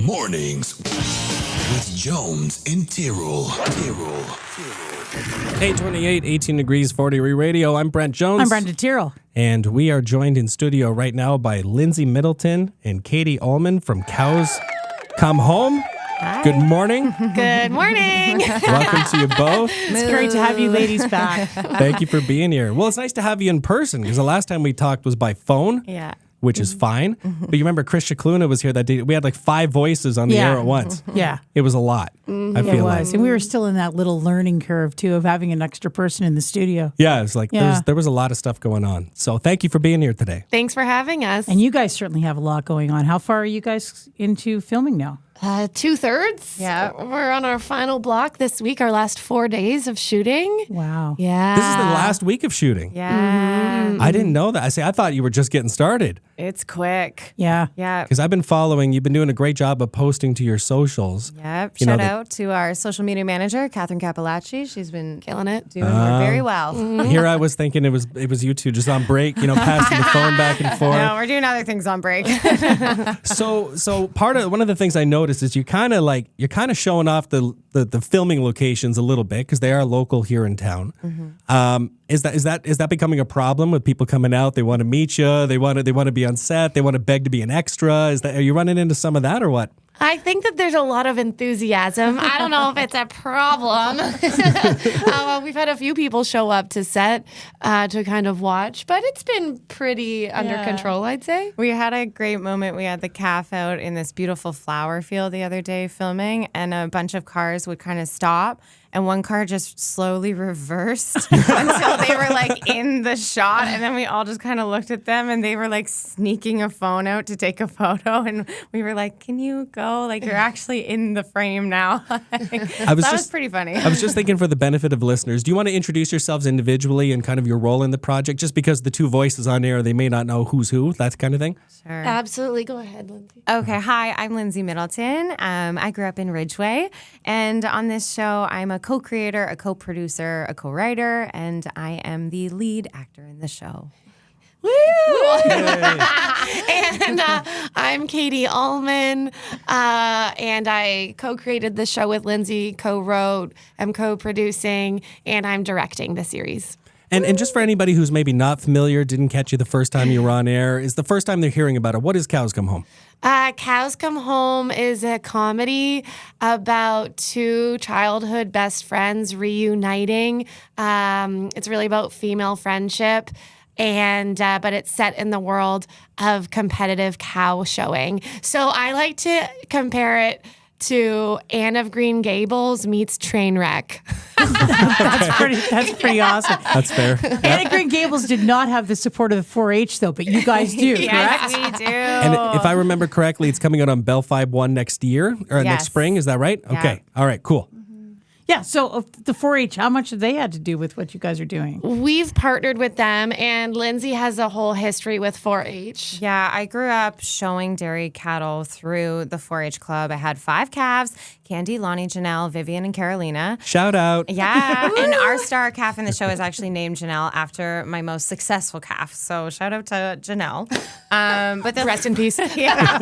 Mornings with Jones and Tyrrell. 8:28, 18 degrees, Fort Erie Radio. I'm Brent Jones. I'm Brenda Tyrrell. And we are joined in studio right now by Lindsey Middleton and Katie Uhlmann from Cows Come Home. Hi. Good morning. Good morning. Welcome to you both. It's great to have you ladies back. Thank you for being here. Well, it's nice to have you in person because the last time we talked was by phone. Yeah. Which is fine. But you remember Chris Shakluna was here that day. We had like 5 voices on the air at once. Yeah. It was a lot. I It feel was. like. And we were still in that little learning curve, too, of having an extra person in the studio. Yeah, it's like Yeah. there was a lot of stuff going on. So thank you for being here today. Thanks for having us. And you guys certainly have a lot going on. How far are you guys into filming now? 2/3. Yeah. We're on our final block this week, our last 4 days of shooting. Wow. Yeah. This is the last week of shooting. Yeah. I didn't know that. I thought you were just getting started. It's quick. Yeah. Yeah. Because I've been following, you've been doing a great job of posting to your socials. Yep. You know, Shout out to our social media manager, Catherine Capellacci. She's been Killing it. doing very well. Here I was thinking it was you two just on break, passing the phone back and No, forth. we're doing other things on break. So one of the things I noticed is you're kind of showing off the filming locations a little bit because they are local here in town. Is that becoming a problem with people coming out? They want to meet you. They want to be on set. They want to beg to be an extra. Are you running into some of that or what? I think that there's a lot of enthusiasm. I don't know if it's a problem. We've had a few people show up to set to kind of watch, but it's been pretty under control, I'd say. We had a great moment. We had the calf out in this beautiful flower field the other day filming, and a bunch of cars would kind of stop. And one car just slowly reversed until they were like in the shot. And then we all just kind of looked at them and they were like sneaking a phone out to take a photo. And we were like, can you go? Like, you're actually in the frame now. That was pretty funny. I was just thinking for the benefit of listeners, do you want to introduce yourselves individually and kind of your role in the project? Just because the 2 voices on air, they may not know who's who, that kind of thing. Sure. Absolutely. Go ahead, Lindsey. Okay. Hi, I'm Lindsey Middleton. I grew up in Ridgeway. And on this show, I'm a co-creator, a co-producer, a co-writer, and I am the lead actor in the show. Woo! And I'm Katie Uhlmann, and I co-created the show with Lindsey, co-wrote, I'm co-producing, and I'm directing the series. And just for anybody who's maybe not familiar, didn't catch you the first time you were on air, is the first time they're hearing about it. What is Cows Come Home? Cows Come Home is a comedy about 2 childhood best friends reuniting. It's really about female friendship. And but it's set in the world of competitive cow showing. So I like to compare it to Anne of Green Gables meets Trainwreck. That's pretty awesome. That's fair. Anne of Green Gables did not have the support of the 4-H, though, but you guys do, correct? Yes, we do. And if I remember correctly, it's coming out on Bell Fibe 1 next year or next Yes. spring. Is that right? Yeah. Okay. All right. Cool. Yeah, so the 4-H, how much have they had to do with what you guys are doing? We've partnered with them, and Lindsey has a whole history with 4-H. Yeah, I grew up showing dairy cattle through the 4-H club. I had 5 calves: Candy, Lonnie, Janelle, Vivian, and Carolina. Shout out. Yeah, and our star calf in the show is actually named Janelle after my most successful calf. So shout out to Janelle. But the Rest in peace. yeah,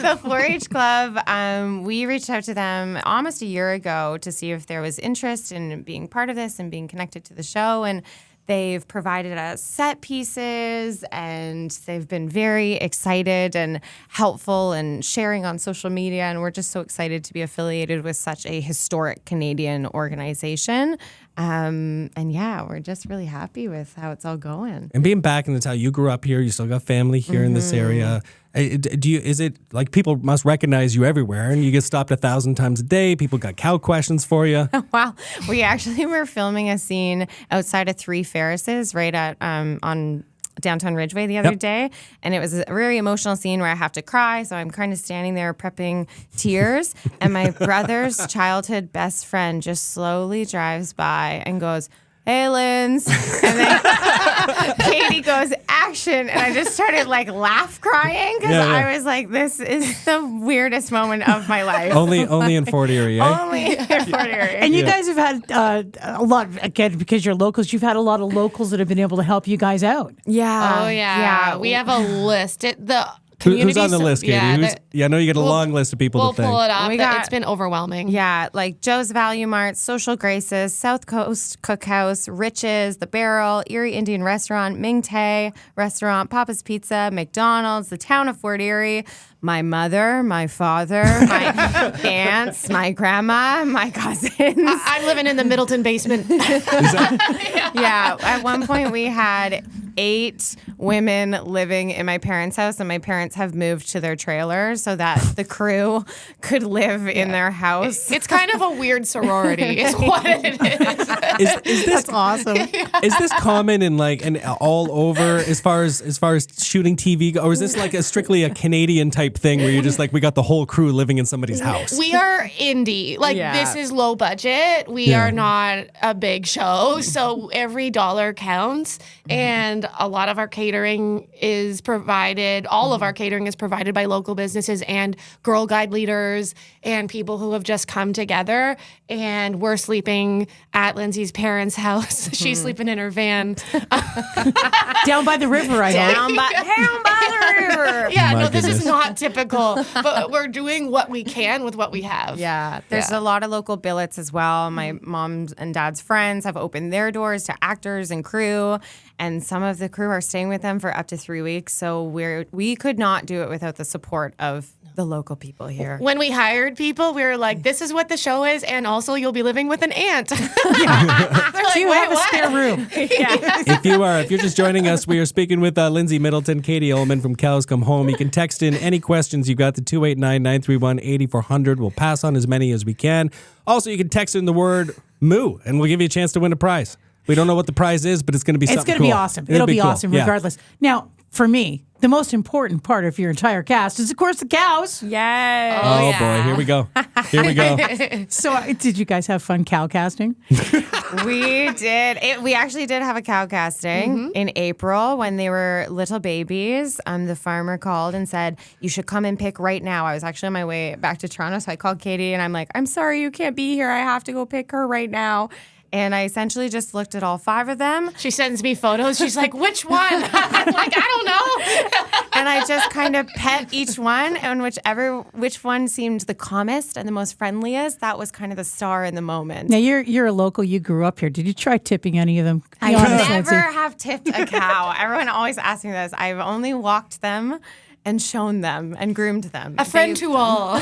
the 4-H club. We reached out to them almost a year ago to see if there was interest in being part of this and being connected to the show, and they've provided us set pieces, and they've been very excited and helpful and sharing on social media. And we're just so excited to be affiliated with such a historic Canadian organization. And yeah, we're just really happy with how it's all going. And being back in the town, you grew up here. You still got family here in this area. Is it like people must recognize you everywhere, and you get stopped 1,000 times a day? People got cow questions for you. Wow. We actually were filming a scene outside of 3 Ferris's right at on downtown Ridgeway the other day, and it was a very emotional scene where I have to cry, so I'm kind of standing there prepping tears, and my brother's childhood best friend just slowly drives by and goes, "Hey, Linz," and then Katie goes, "Action," and I just started like laugh crying because I was like, this is the weirdest moment of my life. Only in Fort Erie, eh? Only in Fort Erie. And you guys have had a lot, again, because you're locals, you've had a lot of locals that have been able to help you guys out. Yeah. Oh, yeah. We have a list. The Who's on the list, Katie? Yeah, I know you get a long list of people We'll to thank. pull it up. We got- It's been overwhelming. Yeah, like Joe's Value Mart, Social Graces, South Coast Cookhouse, Riches, The Barrel, Erie Indian Restaurant, Ming Tai Restaurant, Papa's Pizza, McDonald's, the town of Fort Erie, my mother, my father, my aunts, my grandma, my cousins. I'm living in the Middleton basement. Yeah, at one point we had 8 women living in my parents' house, and my parents have moved to their trailer so that the crew could live in their house. It's kind of a weird sorority, is what it is. Is this That's awesome. Is this common in and all over as far as shooting TV or is this like strictly a Canadian type thing where you're just like we got the whole crew living in somebody's house? We are indie. This is low budget. We are not a big show, so every dollar counts. And a lot of our catering is provided, all of our catering is provided by local businesses and Girl Guide leaders and people who have just come together. And we're sleeping at Lindsay's parents' house. She's sleeping in her van. Down by the river, I hope. Down by the river. Yeah, My no, this goodness. is not typical, but we're doing what we can with what we have. Yeah, there's a lot of local billets as well. My mom's and dad's friends have opened their doors to actors and crew, and some of the crew are staying with them for up to 3 weeks. So we could not do it without the support of the local people here. When we hired people, we were like, this is what the show is, and also you'll be living with an aunt. They're like, Do you wait, have a what? spare room? If you're just joining us, we are speaking with Lindsey Middleton, Katie Uhlmann from Cows Come Home. You can text in any questions you've got to 289-931-8400. We'll pass on as many as we can. Also, you can text in the word moo, and we'll give you a chance to win a prize. We don't know what the prize is, but it's going to be something It's going to be cool. awesome. It'll be cool. awesome Yeah. regardless. Now, for me, the most important part of your entire cast is, of course, the cows. Yes. Oh, boy, here we go. Here we go. So, did you guys have fun cow casting? We did. We actually did have a cow casting in April when they were little babies. The farmer called and said, you should come and pick right now. I was actually on my way back to Toronto, so I called Katie and I'm like, I'm sorry you can't be here. I have to go pick her right now. And I essentially just looked at all 5 of them. She sends me photos. She's like, which one? I'm like, I don't know. And I just kind of pet each one, and which one seemed the calmest and the most friendliest, that was kind of the star in the moment. Now, you're a local. You grew up here. Did you try tipping any of them? I Be honest, never Nancy. have tipped a cow. Everyone always asks me this. I've only walked them and shown them and groomed them. A friend to all.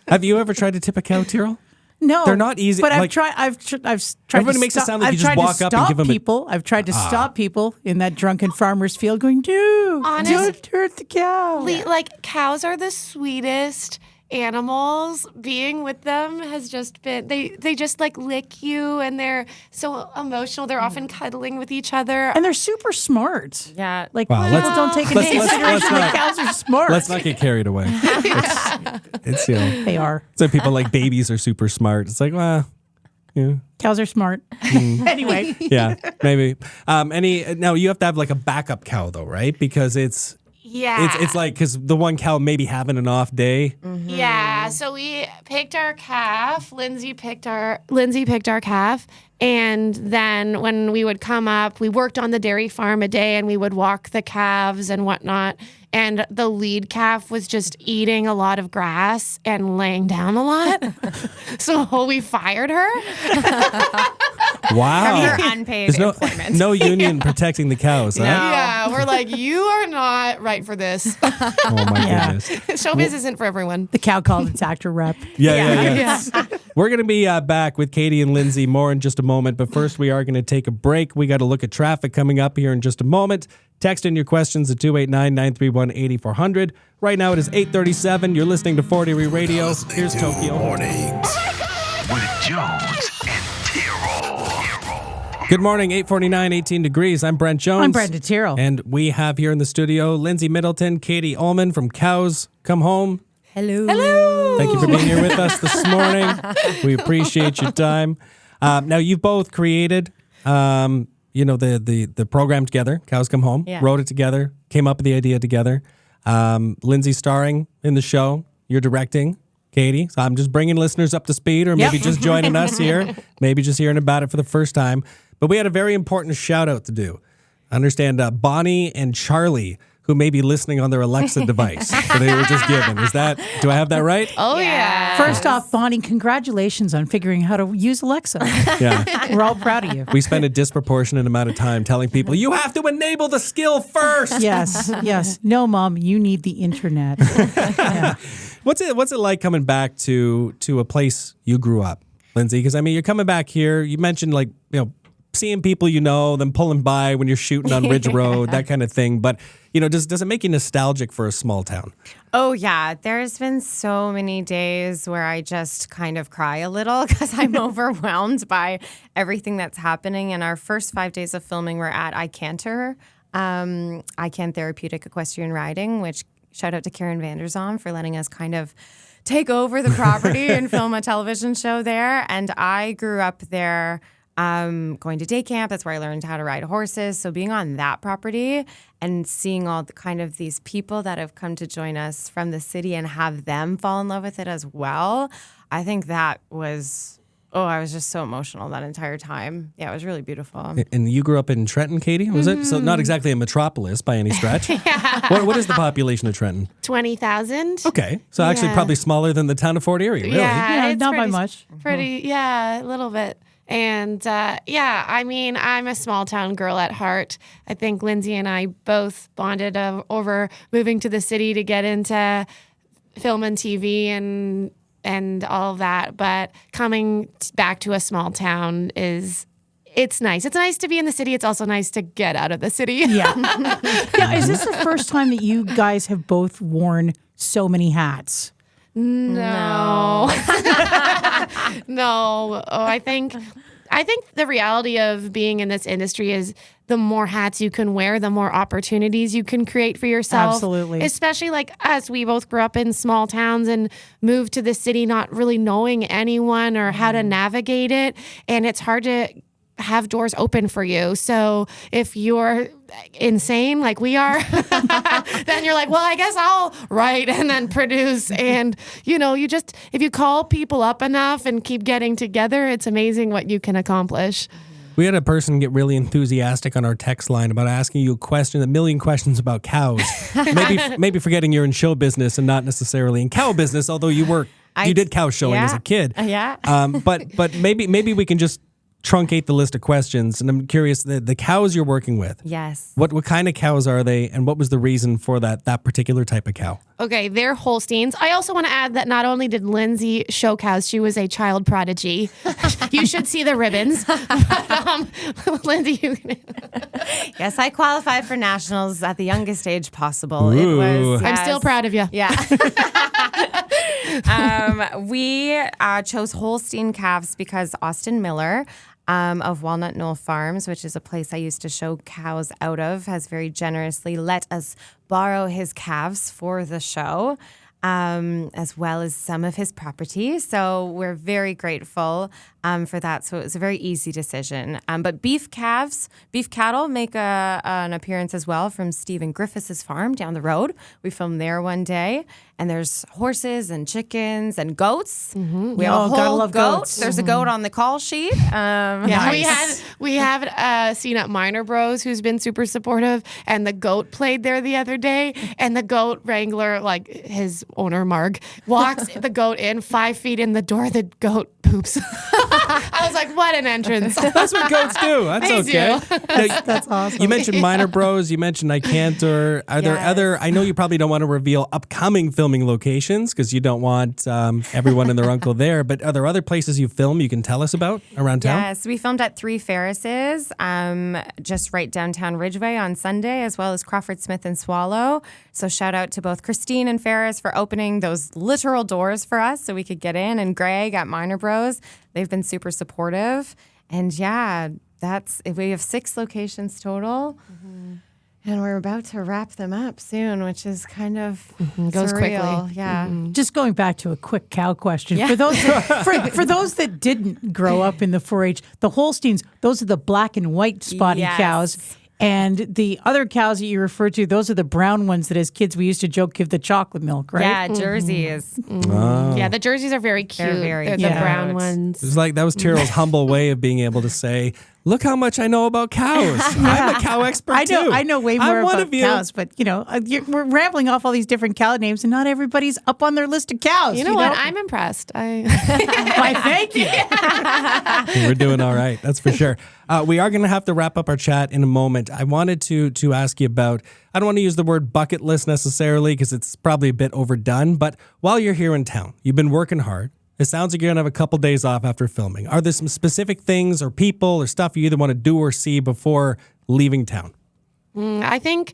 Have you ever tried to tip a cow, Tyrrell? No, They're not easy, But like- I've tried. I've tried. Everybody to makes it stop, sound like I've you just tried to walk up and stop give 'em a- people. I've tried to stop people in that drunken farmer's field, going, "Dude, don't hurt the cow." Like, cows are the sweetest animals. Being with them has just been, they just like lick you and they're so emotional. They're often cuddling with each other. And they're super smart. Yeah. Like, Wow, people let's- don't take into let's consideration not- that cows are smart. Let's not get carried away. It's They are. so people like babies are super smart. It's like, well, yeah. Cows are smart. Anyway. Yeah, maybe. Now you have to have like a backup cow though, right? Because it's like because the one cow maybe having an off day. Yeah, so we picked our calf. Lindsay picked our calf, and then when we would come up, we worked on the dairy farm a day, and we would walk the calves and whatnot. And the lead calf was just eating a lot of grass and laying down a lot, so we fired her. Wow. From your unpaid There's employment. no union protecting the cows, huh? Yeah, we're like, you are not right for this. Oh my Yeah. goodness. Showbiz isn't for everyone. The cow called its actor rep. Yeah. We're going to be back with Katie and Lindsay more in just a moment. But first, we are going to take a break. We got to look at traffic coming up here in just a moment. Text in your questions at 289-931-8400. Right now, it is 8:37. You're listening to Fort Erie Radio. Listening Here's to Tokyo. Mornings with Jones and Tyrrell. Good morning, 8:49, 18 degrees. I'm Brent Jones. I'm Brenda Tyrrell. And we have here in the studio Lindsey Middleton, Katie Uhlmann from Cows Come Home. Hello. Thank you for being here with us this morning. We appreciate your time. Now, you've both created, the program together, Cows Come Home, Yeah. wrote it together, came up with the idea together. Lindsay starring in the show. You're directing, Katie. So I'm just bringing listeners up to speed or maybe just joining us here, maybe just hearing about it for the first time. But we had a very important shout out to do. I understand Bonnie and Charlie who may be listening on their Alexa device that they were just given. Do I have that right? Oh, yeah. First off, Bonnie, congratulations on figuring how to use Alexa. Yeah. We're all proud of you. We spend a disproportionate amount of time telling people, you have to enable the skill first. Yes. No, Mom, you need the internet. Yeah. What's it like coming back to a place you grew up, Lindsey? Because, I mean, you're coming back here. You mentioned, like, seeing people them pulling by when you're shooting on Ridge Road, that kind of thing. But, does it make you nostalgic for a small town? Oh, yeah. There's been so many days where I just kind of cry a little because I'm overwhelmed by everything that's happening. And our first 5 days of filming were at iCanter, iCan Therapeutic Equestrian Riding, which shout out to Karen Vanderzon for letting us kind of take over the property and film a television show there. And I grew up there going to day camp. That's where I learned how to ride horses. So being on that property and seeing all the kind of these people that have come to join us from the city and have them fall in love with it as well, I think that was, I was just so emotional that entire time. Yeah, it was really beautiful. And you grew up in Trenton, Katie, was it? So not exactly a metropolis by any stretch. Yeah. What is the population of Trenton? 20,000. Okay. So actually probably smaller than the town of Fort Erie, really. Yeah, it's not by much. A little bit. And I mean, I'm a small town girl at heart. I think Lindsey and I both bonded over moving to the city to get into film and TV and all of that. But coming back to a small town it's nice. It's nice to be in the city. It's also nice to get out of the city. Yeah. Now, is this the first time that you guys have both worn so many hats? No. No. Oh, I think the reality of being in this industry is the more hats you can wear, the more opportunities you can create for yourself. Absolutely. Especially like us, we both grew up in small towns and moved to the city not really knowing anyone or how to navigate it. And it's hard to have doors open for you. So if you're insane like we are, then you're like, well, I guess I'll write and then produce. And, if you call people up enough and keep getting together, it's amazing what you can accomplish. We had a person get really enthusiastic on our text line about asking you a million questions about cows. maybe forgetting you're in show business and not necessarily in cow business, although you did cow showing as a kid. Yeah. But maybe we can just truncate the list of questions. And I'm curious, the cows you're working with. Yes. What kind of cows are they, and what was the reason for that particular type of cow? Okay, they're Holsteins. I also want to add that not only did Lindsey show cows, she was a child prodigy. You should see the ribbons. But, Lindsey, yes, I qualified for nationals at the youngest age possible. Ooh. It was. I'm still proud of you. Yeah. We chose Holstein calves because Austin Miller of Walnut Knoll Farms, which is a place I used to show cows out of, has very generously let us borrow his calves for the show, as well as some of his property. So we're very grateful for that. So it was a very easy decision. But beef cattle make an appearance as well from Stephen Griffiths' farm down the road. We filmed there one day. And there's horses and chickens and goats. Mm-hmm. We have a whole gotta love goat. goats. There's a goat on the call sheet. We have a scene at Minor Bros who's been super supportive, and the goat played there the other day. And the goat wrangler, like his owner Marg, walks the goat in 5 feet in the door. The goat poops. I was like, what an entrance. That's what goats do. That's They okay. do. Now, That's awesome. you mentioned Minor Bros. You mentioned iCanter. Are there other? I know you probably don't want to reveal upcoming filming locations because you don't want everyone and their uncle there. But are there other places you film you can tell us about around town? Yes, we filmed at 3 Ferris's, just right downtown Ridgeway on Sunday, as well as Crawford Smith and Swallow. So shout out to both Christine and Ferris for opening those literal doors for us so we could get in, and Greg at Minor Bros. They've been super supportive. And yeah, we have 6 locations total. Mm-hmm. And we're about to wrap them up soon, which is kind of Goes surreal. quickly. Yeah. Just going back to a quick cow question. For those for those that didn't grow up in the 4-H, the Holsteins, those are the black and white spotty Yes. cows. And the other cows that you refer to, those are the brown ones that as kids we used to joke give the chocolate milk, right? Yeah, Jerseys. Yeah, the jerseys are very cute. very They're cute. the brown ones. It was like that was Tyrrell's humble way of being able to say, Look how much I know about cows. I'm a cow expert too. I know way more I'm one about of you. cows, but we're rambling off all these different cow names, and not everybody's up on their list of cows. You know what? I'm impressed. Why, thank you. We're doing all right. That's for sure. We are going to have to wrap up our chat in a moment. I wanted to ask you about, I don't want to use the word bucket list necessarily because it's probably a bit overdone, but while you're here in town, you've been working hard. It sounds like you're going to have a couple days off after filming. Are there some specific things or people or stuff you either want to do or see before leaving town? I think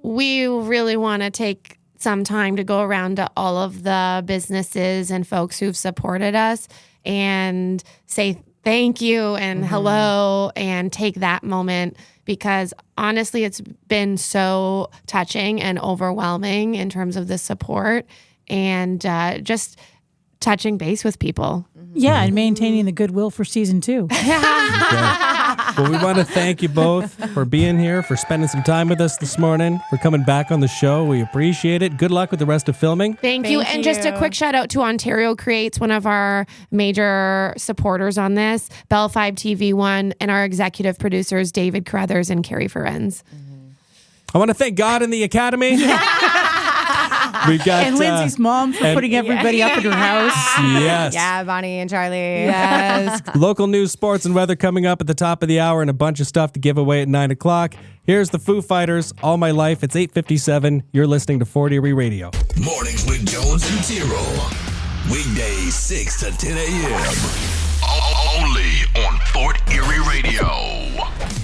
we really want to take some time to go around to all of the businesses and folks who've supported us and say thank you and hello and take that moment, because honestly, it's been so touching and overwhelming in terms of the support and just touching base with people. Yeah, and maintaining the goodwill for season 2. Well, we want to thank you both for being here, for spending some time with us this morning, for coming back on the show. We appreciate it. Good luck with the rest of filming. Thank you. And just a quick shout out to Ontario Creates, one of our major supporters on this, Bell 5 TV1, and our executive producers, David Carruthers and Carrie Ferenz. I want to thank God and the Academy. We've got And Lindsay's mom for putting everybody up in her house. Yes. Yeah, Bonnie and Charlie. Yes. Local news, sports, and weather coming up at the top of the hour, and a bunch of stuff to give away at 9 o'clock. Here's the Foo Fighters, All My Life. It's 8:57. You're listening to Fort Erie Radio. Mornings with Jones and Tyrrell. Weekdays 6 to 10 a.m. Only on Fort Erie Radio.